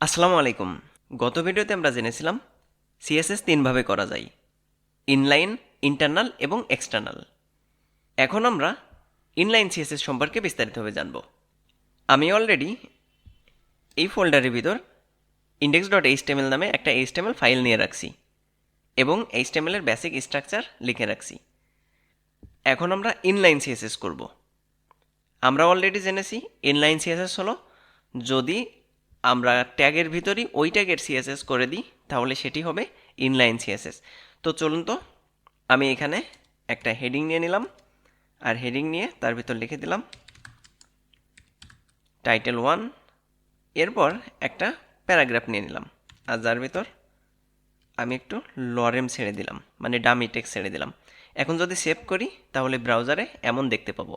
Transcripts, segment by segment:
আসসালামু আলাইকুম। গত ভিডিওতে আমরা জেনেছিলাম সিএসএস তিনভাবে করা যায়: ইনলাইন, ইন্টারনাল এবং এক্সটার্নাল। এখন আমরা ইনলাইন সিএসএস সম্পর্কে বিস্তারিতভাবে জানব। আমি অলরেডি এই ফোল্ডারের ভিতর index.html নামে একটা HTML ফাইল নিয়ে রাখছি এবং HTML এর বেসিক স্ট্রাকচার লিখে রাখছি। এখন আমরা ইনলাইন সিএসএস করব। আমরা অলরেডি জেনেছি ইনলাইন সিএসএস হলো যদি আমরা ট্যাগের ভিতরই ওই ট্যাগের সিএসএস করে দিই তাহলে সেটি হবে ইনলাইন সিএসএস। তো চলুন, তো আমি এখানে একটা হেডিং নিয়ে নিলাম, আর হেডিং নিয়ে তার ভিতর লিখে দিলাম টাইটেল 1। এরপর একটা প্যারাগ্রাফ নিয়ে নিলাম, আর যার ভিতর আমি একটু লরেম ছেড়ে দিলাম, মানে ডামি টেক্সট ছেড়ে দিলাম। এখন যদি সেভ করি তাহলে ব্রাউজারে এমন দেখতে পাবো।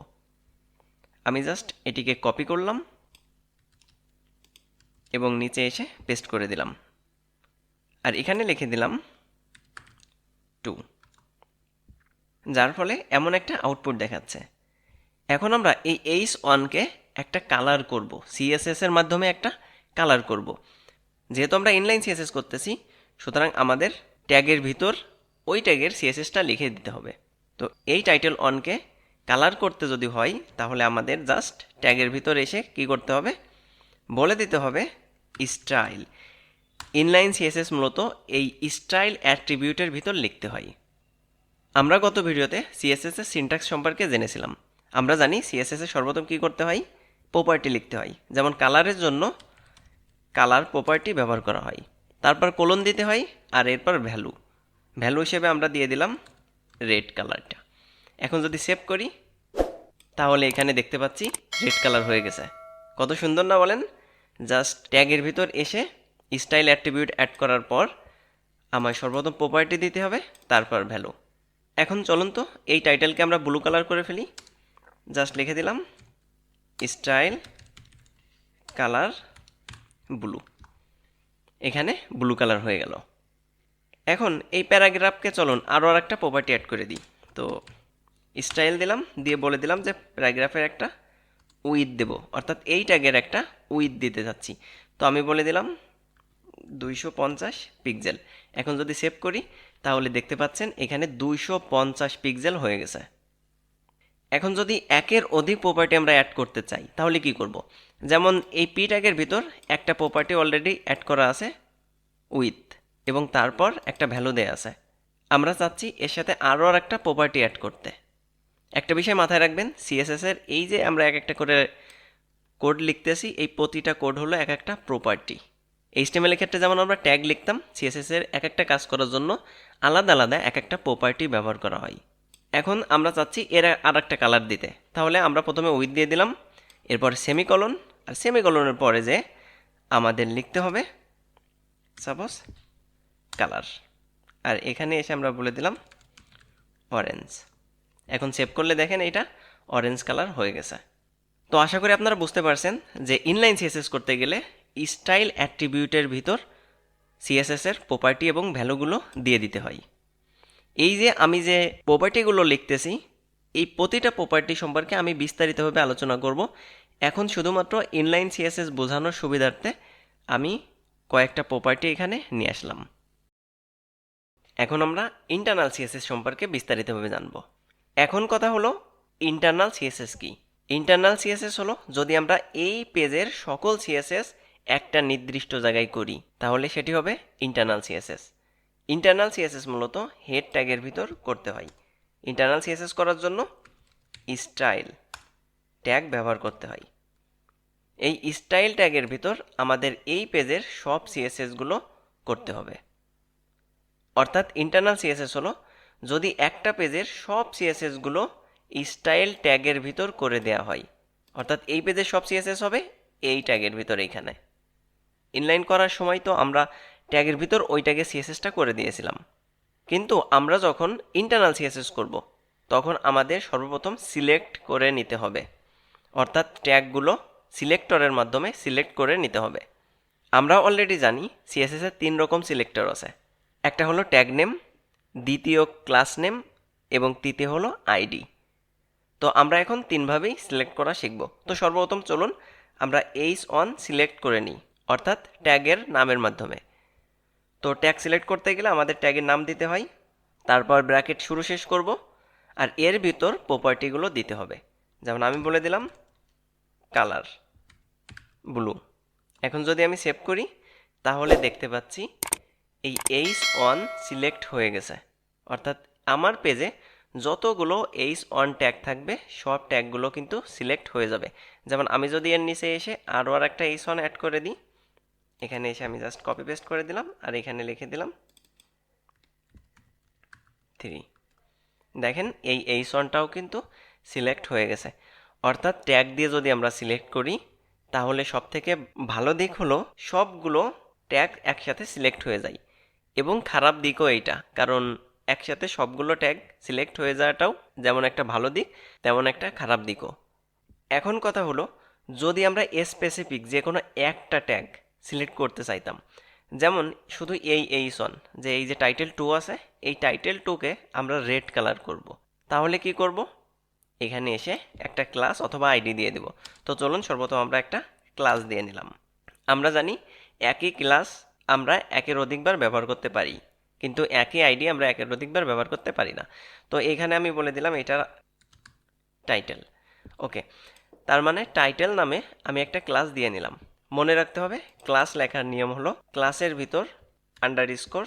আমি জাস্ট এটিকে কপি করলাম এবং নিচে এসে পেস্ট করে দিলাম, আর এখানে লিখে দিলাম 2, যার ফলে এমন একটা আউটপুট দেখাচ্ছে। এখন আমরা এই h1কে একটা কালার করব, সিএসএস এর মাধ্যমে একটা কালার করব। যেহেতু আমরা ইনলাইন সিএসএস করতেছি, সুতরাং আমাদের ট্যাগের ভিতর ওই ট্যাগের সিএসএসটা লিখে দিতে হবে। তো এই টাইটেল 1কে কালার করতে যদি হয় তাহলে আমাদের জাস্ট ট্যাগের ভিতর এসে কি করতে হবে, বলে দিতে হবে স্টাইল। ইনলাইন সিএসএস মূলত এই স্টাইল অ্যাট্রিবিউটের ভিতর লিখতে হয়। আমরা গত ভিডিওতে সিএসএস এর সিনট্যাক্স সম্পর্কে জেনেছিলাম। আমরা জানি সিএসএস এর সর্বপ্রথম কী করতে হয়, প্রপার্টি লিখতে হয়। যেমন কালারের জন্য কালার প্রপার্টি ব্যবহার করা হয়, তারপর কোলন দিতে হয়, আর এরপর ভ্যালু হিসেবে আমরা দিয়ে দিলাম রেড কালারটা। এখন যদি সেভ করি তাহলে এখানে দেখতে পাচ্ছি রেড কালার হয়ে গেছে। কত সুন্দর না বলেন? জাস্ট ট্যাগের ভিতর এসে স্টাইল অ্যাট্রিবিউট অ্যাড করার পর আমায় সর্বপ্রথম প্রপার্টি দিতে হবে, তারপর ভ্যালু। এখন চলুন তো এই টাইটেলকে আমরা ব্লু কালার করে ফেলি। জাস্ট লিখে দিলাম স্টাইল কালার ব্লু। এখানে ব্লু কালার হয়ে গেল। এখন এই প্যারাগ্রাফকে চলুন আরও একটা প্রপার্টি অ্যাড করে দিই। তো স্টাইল দিলাম, দিয়ে বলে দিলাম যে প্যারাগ্রাফের একটা উইথ দেব, অর্থাৎ এই ট্যাগের একটা উইথ দিতে যাচ্ছি। তো আমি বলে দিলাম 250 পিক্সেল। এখন যদি সেভ করি তাহলে দেখতে পাচ্ছেন এখানে 250 পিক্সেল হয়ে গেছে। এখন যদি একের অধিক প্রপার্টি আমরা অ্যাড করতে চাই তাহলে কি করব? যেমন এই পি ট্যাগের ভিতর একটা প্রপার্টি অলরেডি অ্যাড করা আছে উইথ, এবং তারপর একটা ভ্যালু দেয়া আছে। আমরা চাচ্ছি এর সাথে আরও একটা প্রপার্টি অ্যাড করতে। একটা বিষয় মাথায় রাখবেন, সিএসএস এর এই যে আমরা এক একটা করে কোড লিখতেছি, এই প্রতিটা কোড হলো এক একটা প্রপার্টি। এইচটিএমএল এর ক্ষেত্রে যেমন আমরা ট্যাগ লিখতাম, সিএসএস এর এক একটা কাজ করার জন্য আলাদা আলাদা এক একটা প্রপার্টি ব্যবহার করা হয়। এখন আমরা চাচ্ছি এর আর একটা কালার দিতে, তাহলে আমরা প্রথমে উইথ দিয়ে দিলাম, এরপর সেমিকলন, আর সেমিকলনের পরে যে আমাদের লিখতে হবে সাপোজ কালার, আর এখানে এসে আমরা বলে দিলাম অরেঞ্জ। এখন সেভ করলে দেখেন এটা অরেঞ্জ কালার হয়ে গেছে। তো আশা করি আপনারা বুঝতে পারছেন যে ইনলাইন সিএসএস করতে গেলে স্টাইল অ্যাট্রিবিউটের ভিতর সিএসএস এর প্রপার্টি এবং ভ্যালুগুলো দিয়ে দিতে হয়। এই যে আমি যে প্রপার্টিগুলো লিখতেছি, এই প্রতিটা প্রপার্টি সম্পর্কে আমি বিস্তারিতভাবে আলোচনা করব। এখন শুধুমাত্র ইনলাইন সিএসএস বোঝানোর সুবিধার্থে আমি কয়েকটা প্রপার্টি এখানে নিয়ে আসলাম। এখন আমরা ইন্টারনাল সিএসএস সম্পর্কে বিস্তারিতভাবে জানব। এখন কথা হলো ইন্টারনাল সিএসএস কি? ইন্টারনাল সিএসএস হলো যদি আমরা এই পেজের সকল সিএসএস একটা নির্দিষ্ট জায়গায় করি তাহলে সেটি হবে ইন্টারনাল সিএসএস। ইন্টারনাল সিএসএস মূলত হেড ট্যাগের ভিতর করতে হয়। ইন্টারনাল সিএসএস করার জন্য স্টাইল ট্যাগ ব্যবহার করতে হয়। এই স্টাইল ট্যাগের ভিতর আমাদের এই পেজের সব সিএসএসগুলো করতে হবে। অর্থাৎ ইন্টারনাল সিএসএস হলো যদি একটা পেজের সব সিএসএসগুলো স্টাইল ট্যাগের ভিতর করে দেওয়া হয়, অর্থাৎ এই পেজের সব সিএসএস হবে এই ট্যাগের ভিতর। এইখানে ইনলাইন করার সময় তো আমরা ট্যাগের ভিতর ওই ট্যাগের সিএসএসটা করে দিয়েছিলাম, কিন্তু আমরা যখন ইন্টারনাল সিএসএস করব তখন আমাদের সর্বপ্রথম সিলেক্ট করে নিতে হবে, অর্থাৎ ট্যাগগুলো সিলেক্টরের মাধ্যমে সিলেক্ট করে নিতে হবে। আমরা অলরেডি জানি সিএসএস এর 3 রকম সিলেক্টর আছে। একটা হলো ট্যাগ নেম, দ্বিতীয় ক্লাস নেম, এবং তৃতীয় হলো আইডি। তো আমরা এখন 3ভাবেই সিলেক্ট করা শিখব। তো সর্বপ্রথম চলুন আমরা H1 সিলেক্ট করে নিই, অর্থাৎ ট্যাগের নামের মাধ্যমে। তো ট্যাগ সিলেক্ট করতে গেলে আমাদের ট্যাগের নাম দিতে হয়, তারপর ব্র্যাকেট শুরু শেষ করব, আর এর ভিতর প্রপার্টিগুলো দিতে হবে। যেমন আমি বলে দিলাম কালার ব্লু। এখন যদি আমি সেভ করি তাহলে দেখতে পাচ্ছি এই H1 সিলেক্ট হয়ে গেছে, অর্থাৎ আমার পেজে যতগুলো H1 ট্যাগ থাকবে সব ট্যাগগুলো কিন্তু সিলেক্ট হয়ে যাবে। যেমন আমি যদি এর নিচে এসে আরও একটা H1 অ্যাড করে দিই, এখানে এসে আমি জাস্ট কপি পেস্ট করে দিলাম আর এখানে লিখে দিলাম 3। দেখেন এই H1টাও কিন্তু সিলেক্ট হয়ে গেছে। অর্থাৎ ট্যাগ দিয়ে যদি আমরা সিলেক্ট করি তাহলে সবথেকে ভালো দিক হলো সবগুলো ট্যাগ একসাথে সিলেক্ট হয়ে যায়, এবং খারাপ দিকও এইটা, কারণ একসাথে সবগুলো ট্যাগ সিলেক্ট হয়ে যাওয়াটাও যেমন একটা ভালো দিক তেমন একটা খারাপ দিকও। এখন কথা হলো, যদি আমরা স্পেসিফিক যে কোনো একটা ট্যাগ সিলেক্ট করতে চাইতাম, যেমন শুধু এই H1, যে এই যে টাইটেল 2 আছে, এই টাইটেল 2কে আমরা রেড কালার করব, তাহলে কি করব? এখানে এসে একটা ক্লাস অথবা আইডি দিয়ে দেব। তো চলুন সর্বপ্রথম আমরা একটা ক্লাস দিয়ে নিলাম। আমরা জানি একই ক্লাস আমরা একের অধিকবার ব্যবহার করতে পারি, কিন্তু একই আইডি আমরা একের অধিকবার ব্যবহার করতে পারি না। তো এখানে আমি বলে দিলাম এটা টাইটেল। ওকে, তার মানে টাইটেল নামে আমি একটা ক্লাস দিয়ে নিলাম। মনে রাখতে হবে ক্লাস লেখার নিয়ম হলো ক্লাসের ভিতর আন্ডারস্কোর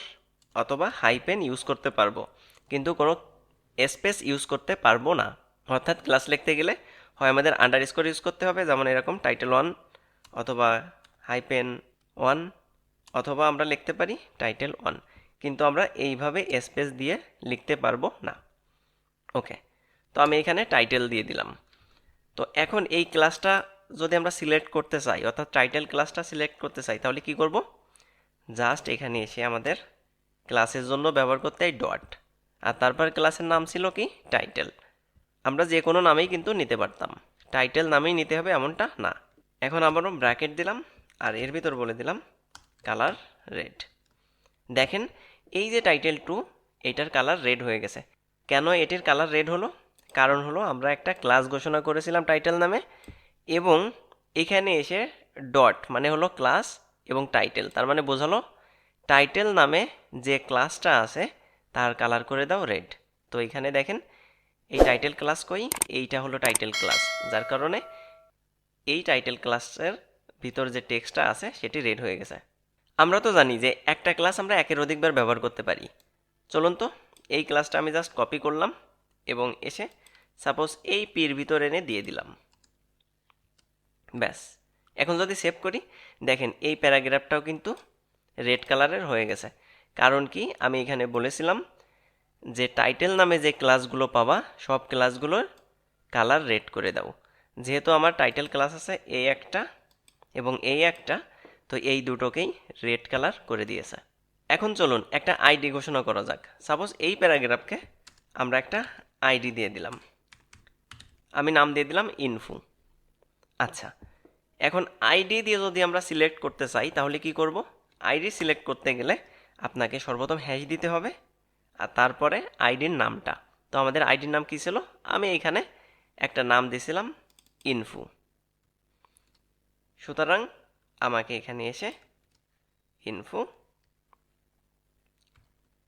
অথবা হাইপেন ইউজ করতে পারবো, কিন্তু কোনো স্পেস ইউজ করতে পারবো না। অর্থাৎ ক্লাস লিখতে গেলে হয় আমাদের আন্ডারস্কোর ইউজ করতে হবে, যেমন এরকম টাইটেল 1 অথবা হাইপেন 1, অথবা আমরা লিখতে পারি টাইটেল 1, কিন্তু আমরা এইভাবে স্পেস দিয়ে লিখতে পারবো না। ওকে, তো আমি এখানে টাইটেল দিয়ে দিলাম। তো এখন এই ক্লাসটা যদি আমরা সিলেক্ট করতে চাই, অর্থাৎ টাইটেল ক্লাসটা সিলেক্ট করতে চাই, তাহলে কি করব? জাস্ট এখানে এসে আমাদের ক্লাসের জন্য ব্যবহার করতে হয় ডট, আর তারপর ক্লাসের নাম ছিল কি টাইটেল। আমরা যে কোনো নামেই কিন্তু নিতে পারতাম, টাইটেল নামেই নিতে হবে এমনটা না। এখন আবারও ব্র্যাকেট দিলাম আর এর ভিতর বলে দিলাম কালার রেড। দেখেন এই যে টাইটেল 2, এটার কালার রেড হয়ে গেছে। কেন এটির কালার রেড হলো? কারণ হলো আমরা একটা ক্লাস ঘোষণা করেছিলাম টাইটেল নামে, এবং এখানে এসে ডট মানে হলো ক্লাস এবং টাইটেল, তার মানে বোঝালো টাইটেল নামে যে ক্লাসটা আছে তার কালার করে দাও রেড। তো এখানে দেখেন এই টাইটেল ক্লাস কই, এইটা হলো টাইটেল ক্লাস, যার কারণে এই টাইটেল ক্লাসের ভিতর যে টেক্সটটা আছে সেটি রেড হয়ে গেছে। আমরা তো জানি যে একটা ক্লাস আমরা একের অধিকবার ব্যবহার করতে পারি। চলুন তো এই ক্লাসটা আমি জাস্ট কপি করলাম এবং এসে সাপোজ এই পির ভিতর এনে দিয়ে দিলাম, ব্যাস। এখন যদি সেভ করি দেখেন এই প্যারাগ্রাফটাও কিন্তু রেড কালারের হয়ে গেছে। কারণ কি, আমি এখানে বলেছিলাম যে টাইটেল নামে যে ক্লাসগুলো পাবা সব ক্লাসগুলোর কালার রেড করে দাও। যেহেতু আমার টাইটেল ক্লাস আছে এই একটা এবং এই একটা, তো এই দুটোকেই রেড কালার করে দিয়েছে। এখন চলুন একটা আইডি ঘোষণা করা যাক। সাপোজ এই প্যারাগ্রাফকে আমরা একটা আইডি দিয়ে দিলাম, আমি নাম দিয়ে দিলাম ইনফো। আচ্ছা, এখন আইডি দিয়ে যদি আমরা সিলেক্ট করতে চাই তাহলে কি করব? আইডি সিলেক্ট করতে গেলে আপনাকে সর্বপ্রথম হ্যাশ দিতে হবে আর তারপরে আইডির নামটা। তো আমাদের আইডির নাম কী ছিল? আমি এখানে একটা নাম দিয়েছিলাম ইনফো। সুতরাং আমাকে এখানে এসে ইনফো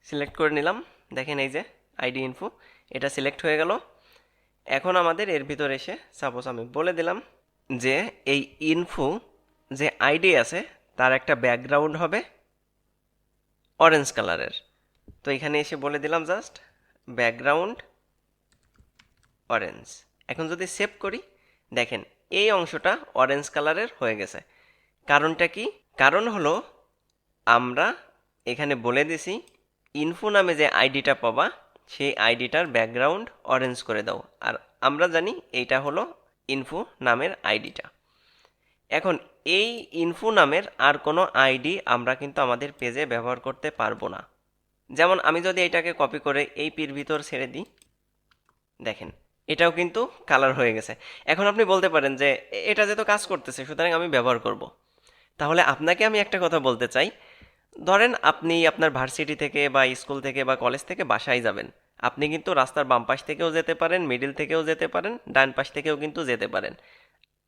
সিলেক্ট করে নিলাম। দেখেন এই যে আইডি ইনফো, এটা সিলেক্ট হয়ে গেল। এখন আমাদের এর ভিতর এসে সাপোজ আমি বলে দিলাম যে এই ইনফো যে আইডি আছে তার একটা ব্যাকগ্রাউন্ড হবে অরেঞ্জ কালারের। তো এখানে এসে বলে দিলাম জাস্ট ব্যাকগ্রাউন্ড অরেঞ্জ। এখন যদি সেভ করি দেখেন এই অংশটা অরেঞ্জ কালারের হয়ে গেছে। কারণটা কি? কারণ হলো আমরা এখানে বলে দিছি ইনফো নামে যে আইডিটা পাবা সেই আইডিটার ব্যাকগ্রাউন্ড অরেঞ্জ করে দাও, আর আমরা জানি এইটা হলো ইনফো নামের আইডিটা। এখন এই ইনফো নামের আর কোনো আইডি আমরা কিন্তু আমাদের পেজে ব্যবহার করতে পারবো না। যেমন আমি যদি এটাকে কপি করে এই পির ভিতর ছেড়ে দিই, দেখেন এটাও কিন্তু কালার হয়ে গেছে। এখন আপনি বলতে পারেন যে এটা যেহেতু কাজ করতেছে সুতরাং আমি ব্যবহার করব। তাহলে আপনাকে আমি একটা কথা বলতে চাই, ধরেন আপনি আপনার ভার্সিটি থেকে বা স্কুল থেকে বা কলেজ থেকে বাসায় যাবেন, আপনি কিন্তু রাস্তার বাম পাশ থেকেও যেতে পারেন, মিডিল থেকেও যেতে পারেন, ডান পাশ থেকেও কিন্তু যেতে পারেন।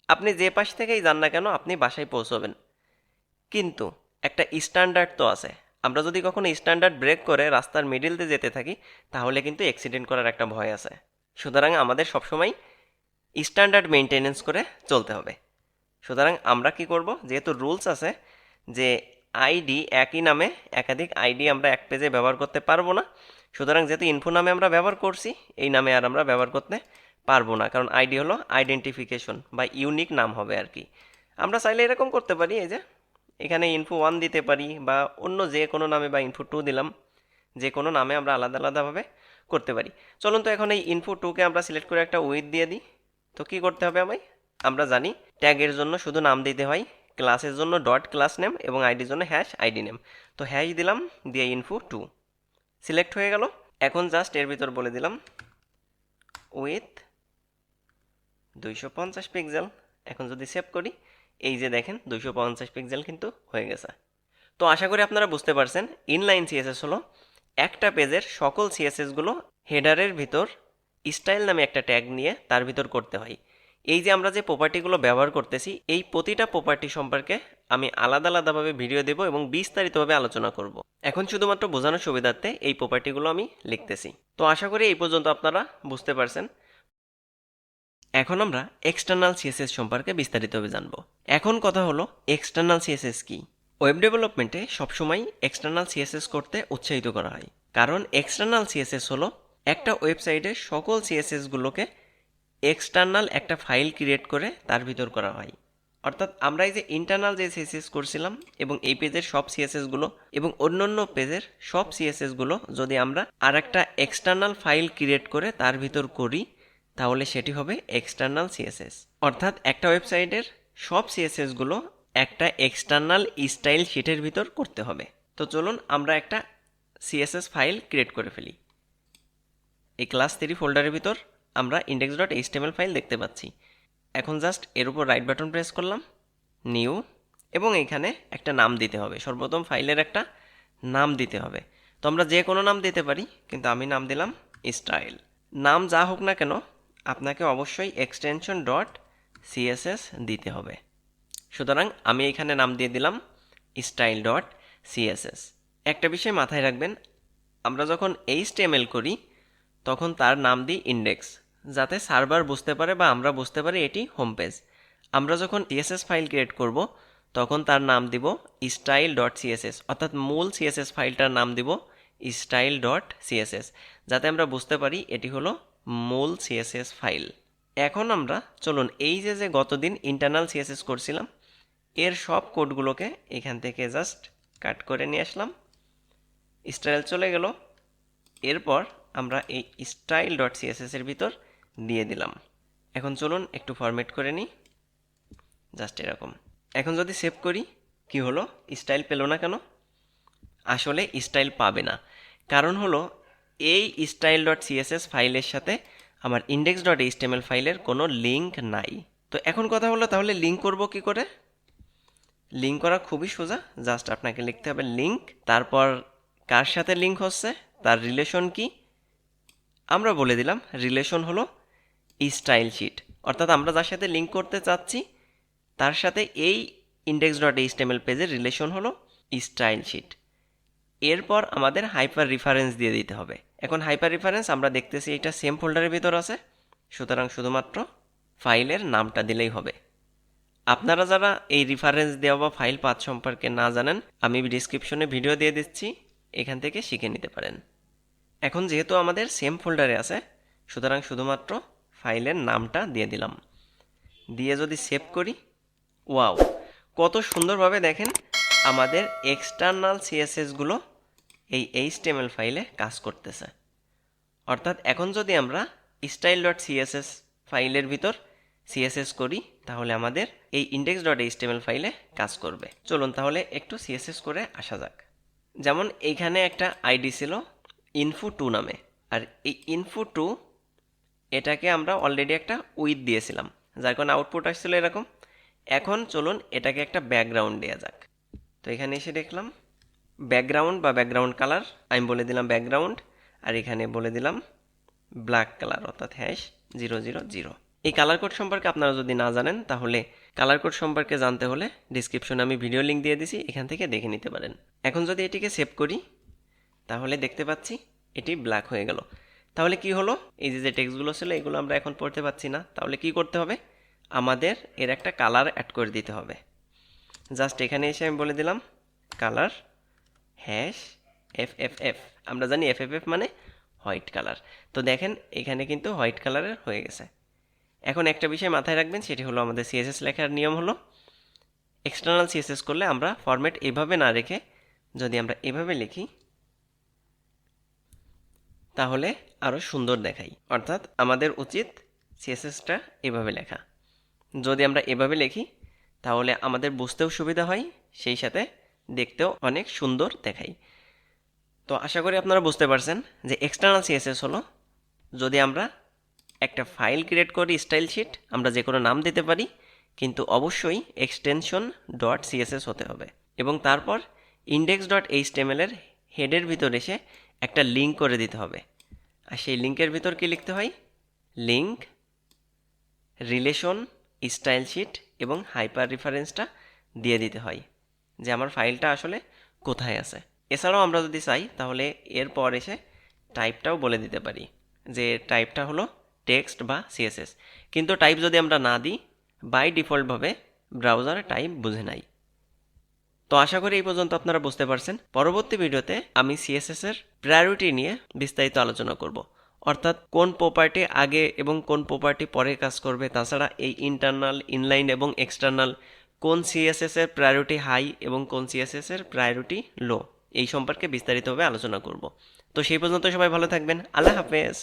আপনি যে পাশ থেকেই যান না কেন আপনি বাসায় পৌঁছবেন। কিন্তু একটা স্ট্যান্ডার্ড তো আছে। আমরা যদি কখনো স্ট্যান্ডার্ড ব্রেক করে রাস্তার মিডিল দিয়ে যেতে থাকি তাহলে কিন্তু অ্যাক্সিডেন্ট করার একটা ভয় আছে। সুতরাং আমাদের সবসময় স্ট্যান্ডার্ড মেনটেনেন্স করে চলতে হবে। সুতরাং আমরা কি করব, যেহেতু রুলস আছে যে আইডি একই নামে একাধিক আইডি আমরা এক পেজে ব্যবহার করতে পারবো না, সুতরাং যেহেতু ইনফো নামে আমরা ব্যবহার করছি, এই নামে আর আমরা ব্যবহার করতে পারবো না, কারণ আইডি হলো আইডেন্টিফিকেশন বা ইউনিক নাম হবে আর কি। আমরা চাইলে এরকম করতে পারি, এই যে এখানে info1 দিতে পারি বা অন্য যে কোনো নামে, বা info2 দিলাম, যে কোনো নামে আমরা আলাদা আলাদাভাবে করতে পারি। চলুন তো এখন এই info2কে আমরা সিলেক্ট করে একটা উইথ দিয়ে দিই। তো কি করতে হবে আমায়, আমরা জানি ট্যাগের জন্য শুধু নাম দিতে হয়, ক্লাসের জন্য ডট ক্লাস নেম এবং আইডির জন্য হ্যাশ আইডি নেম। তো হ্যাশ দিলাম, দিয়ে info2 সিলেক্ট হয়ে গেল। এখন জাস্ট এর ভিতর বলে দিলাম উইথ 250 পিক্সেল। এখন যদি সেভ করি, এই যে দেখেন 250 পিক্সেল কিন্তু হয়ে গেছে। তো আশা করি আপনারা বুঝতে পারছেন ইনলাইন সিএসএস হলো একটা পেজের সকল সিএসএসগুলো হেডারের ভিতর স্টাইল নামে একটা ট্যাগ নিয়ে তার ভিতর করতে হয়। এই যে আমরা যে প্রপার্টিগুলো ব্যবহার করতেছি, এই প্রতিটা প্রপার্টি সম্পর্কে আমি আলাদা আলাদাভাবে ভিডিও দেব এবং বিস্তারিতভাবে আলোচনা করব। এখন শুধুমাত্র বোঝানোর সুবিধার্থে এই প্রপার্টিগুলো আমি লিখতেছি। তো আশা করি এই পর্যন্ত আপনারা বুঝতে পারছেন। এখন আমরা এক্সটার্নাল সিএসএস সম্পর্কে বিস্তারিতভাবে জানব। এখন কথা হলো এক্সটার্নাল সিএসএস কি। ওয়েব ডেভেলপমেন্টে সবসময় এক্সটার্নাল সিএসএস করতে উৎসাহিত করা হয়, কারণ এক্সটার্নাল সিএসএস হলো একটা ওয়েবসাইটের সকল সিএসএসগুলোকে এক্সটার্নাল একটা ফাইল ক্রিয়েট করে তার ভিতর করা হয়। অর্থাৎ আমরা এই যে ইন্টারনাল যে সিএসএস করছিলাম এবং এই পেজের সব সিএসএসগুলো এবং অন্যান্য পেজের সব সিএসএসগুলো যদি আমরা আর একটা এক্সটার্নাল ফাইল ক্রিয়েট করে তার ভিতর করি, তাহলে সেটি হবে এক্সটার্নাল সিএসএস। অর্থাৎ একটা ওয়েবসাইটের সব সিএসএসগুলো একটা এক্সটার্নাল স্টাইল শিটের ভিতর করতে হবে। তো চলুন আমরা একটা সিএসএস ফাইল ক্রিয়েট করে ফেলি। এই ক্লাস 3 ফোল্ডারের ভিতর আমরা index.html ফাইল দেখতে পাচ্ছি। এখন জাস্ট এর উপর রাইট বাটন প্রেস করলাম, নিউ, এবং এখানে একটা নাম দিতে হবে। সর্বপ্রথম ফাইলের একটা নাম দিতে হবে। তো আমরা যে কোনো নাম দিতে পারি, কিন্তু আমি নাম দিলাম স্টাইল। নাম যা হোক না কেন আপনাকে অবশ্যই এক্সটেনশন ডট সিএসএস দিতে হবে। সুতরাং আমি এখানে নাম দিয়ে দিলাম স্টাইল ডট সিএসএস। একটা বিষয় মাথায় রাখবেন, আমরা যখন HTML করি তখন তার নাম দিই ইন্ডেক্স, যাতে সার্ভার বুঝতে পারে বা আমরা বুঝতে পারি এটি হোম পেজ। আমরা যখন সিএসএস ফাইল ক্রিয়েট করব তখন তার নাম দিব স্টাইল ডট সিএসএস, অর্থাৎ মূল সিএসএস ফাইলটার নাম দিব স্টাইল ডট সিএসএস, যাতে আমরা বুঝতে পারি এটি হলো মূল সিএসএস ফাইল। এখন আমরা চলুন এই যে গতদিন ইন্টারনাল সিএসএস করছিলাম এর সব কোডগুলোকে এখান থেকে জাস্ট কাট করে নিয়ে আসলাম, স্টাইল চলে গেল। এরপর আমরা এই স্টাইল ডট সিএসএস এর ভিতর দিয়ে দিলাম। এখন চলুন একটু ফরম্যাট করে নিই, জাস্ট এরকম। এখন যদি সেভ করি, কি হলো, স্টাইল পেল না কেন? আসলে স্টাইল পাবে না, কারণ হলো এই স্টাইল ডট সিএসএস ফাইলের সাথে আমার ইন্ডেক্স ডট এইচটিএমএল ফাইলের কোনো লিঙ্ক নাই। তো এখন কথা হলো তাহলে লিঙ্ক করব কি করে? লিঙ্ক করা খুবই সোজা, জাস্ট আপনাকে লিখতে হবে লিঙ্ক, তারপর কার সাথে লিঙ্ক হচ্ছে তার রিলেশন কি আমরা বলে দিলাম। রিলেশন হলো স্টাইল শিট, অর্থাৎ আমরা যার সাথে লিঙ্ক করতে চাচ্ছি তার সাথে এই ইন্ডেক্স ডট এইচটিএমএল পেজের রিলেশন হলো স্টাইল শিট। এরপর আমাদের হাইপার রেফারেন্স দিয়ে দিতে হবে। এখন হাইপার রেফারেন্স আমরা দেখতেছি এটা সেম ফোল্ডারের ভিতর আছে, সুতরাং শুধুমাত্র ফাইলের নামটা দিলেই হবে। আপনারা যারা এই রেফারেন্স দেওয়া বা ফাইল পাথ সম্পর্কে না জানেন, আমি ডিসক্রিপশনে ভিডিও দিয়ে দিচ্ছি, এখান থেকে শিখে নিতে পারেন। এখন যেহেতু আমাদের সেম ফোল্ডারে আছে, সুতরাং শুধুমাত্র ফাইলের নামটা দিয়ে দিলাম। দিয়ে যদি সেভ করি, ওয়াও, কত সুন্দরভাবে দেখেন আমাদের এক্সটার্নাল সিএসএসগুলো এই এইচটিএমএল ফাইলে কাজ করতেছে। অর্থাৎ এখন যদি আমরা স্টাইল ডট সিএসএস ফাইলের ভিতর সিএসএস করি, তাহলে আমাদের এই ইন্ডেক্স ডট এইচটিএমএল ফাইলে কাজ করবে। চলুন তাহলে একটু সিএসএস করে আসা যাক। যেমন এইখানে একটা আইডি ছিল info2 নামে, আর এই info2 এটাকে আমরা অলরেডি একটা উইথ দিয়েছিলাম, যার কারণে আউটপুট আসছিল এরকম। এখন চলুন এটাকে একটা ব্যাকগ্রাউন্ড দেওয়া যাক। তো এখানে এসে দেখলাম ব্যাকগ্রাউন্ড বা ব্যাকগ্রাউন্ড কালার আমি বলে দিলাম ব্যাকগ্রাউন্ড, আর এখানে বলে দিলাম ব্ল্যাক কালার, অর্থাৎ #000। এই কালার কোড সম্পর্কে আপনারা যদি না জানেন, তাহলে কালার কোড সম্পর্কে জানতে হলে ডিসক্রিপশনে আমি ভিডিও লিঙ্ক দিয়ে দিছি, এখান থেকে দেখে নিতে পারেন। এখন যদি এটিকে সেভ করি তাহলে দেখতে পাচ্ছি এটি ব্ল্যাক হয়ে গেল। তাহলে কি হলো, এই যে টেক্সটগুলো ছিল এগুলো আমরা এখন পড়তে পাচ্ছি না। তাহলে কি করতে হবে, আমাদের এর একটা কালার অ্যাড করে দিতে হবে। জাস্ট এখানে এসে আমি বলে দিলাম কালার #FFF। আমরা জানি FFF মানে হোয়াইট কালার। তো দেখেন এখানে কিন্তু হোয়াইট কালারের হয়ে গেছে। এখন একটা বিষয় মাথায় রাখবেন, সেটি হলো আমাদের CSS লেখার নিয়ম হলো এক্সটার্নাল CSS করলে আমরা ফরম্যাট এভাবে না রেখে যদি আমরা এভাবে লিখি তাহলে আরও সুন্দর দেখাই। অর্থাৎ আমাদের উচিত CSSটা এভাবে লেখা। যদি আমরা এভাবে লিখি তাহলে আমাদের বুঝতেও সুবিধা হয়, সেই সাথে দেখতেও অনেক সুন্দর দেখাই। তো আশা করি আপনারা বুঝতে পারছেন যে এক্সটার্নাল CSS হলো যদি আমরা একটা ফাইল ক্রিয়েট করি স্টাইল শিট, আমরা যে কোনো নাম দিতে পারি, কিন্তু অবশ্যই এক্সটেনশন .css হতে হবে এবং তারপর index.html এর হেডের ভিতর এসে একটা লিঙ্ক করে দিতে হবে। আর সেই লিঙ্কের ভিতর কি লিখতে হয়, লিঙ্ক রিলেশন স্টাইল শিট এবং হাইপার রেফারেন্সটা দিয়ে দিতে হয় যে আমার ফাইলটা আসলে কোথায় আছে। এছাড়াও আমরা যদি চাই তাহলে এরপর এসে টাইপটাও বলে দিতে পারি যে টাইপটা হলো টেক্সট বা CSS, কিন্তু টাইপ যদি আমরা না দিই বাই ডিফল্টভাবে ব্রাউজার টাইপ বুঝে নাই। তো আশা করি এই পর্যন্ত আপনারা বুঝতে পারছেন। পরবর্তী ভিডিওতে আমি CSS এর প্রায়োরিটি নিয়ে বিস্তারিত আলোচনা করব, অর্থাৎ কোন প্রপার্টি আগে এবং কোন প্রপার্টি পরে কাজ করবে, তাছাড়া এই ইন্টারনাল, ইনলাইন এবং এক্সটার্নাল কোন CSS এর প্রায়োরিটি হাই এবং কোন CSS এর প্রায়োরিটি লো, এই সম্পর্কে বিস্তারিতভাবে আলোচনা করব। তো সেই পর্যন্ত সবাই ভালো থাকবেন। আল্লাহ হাফেজ।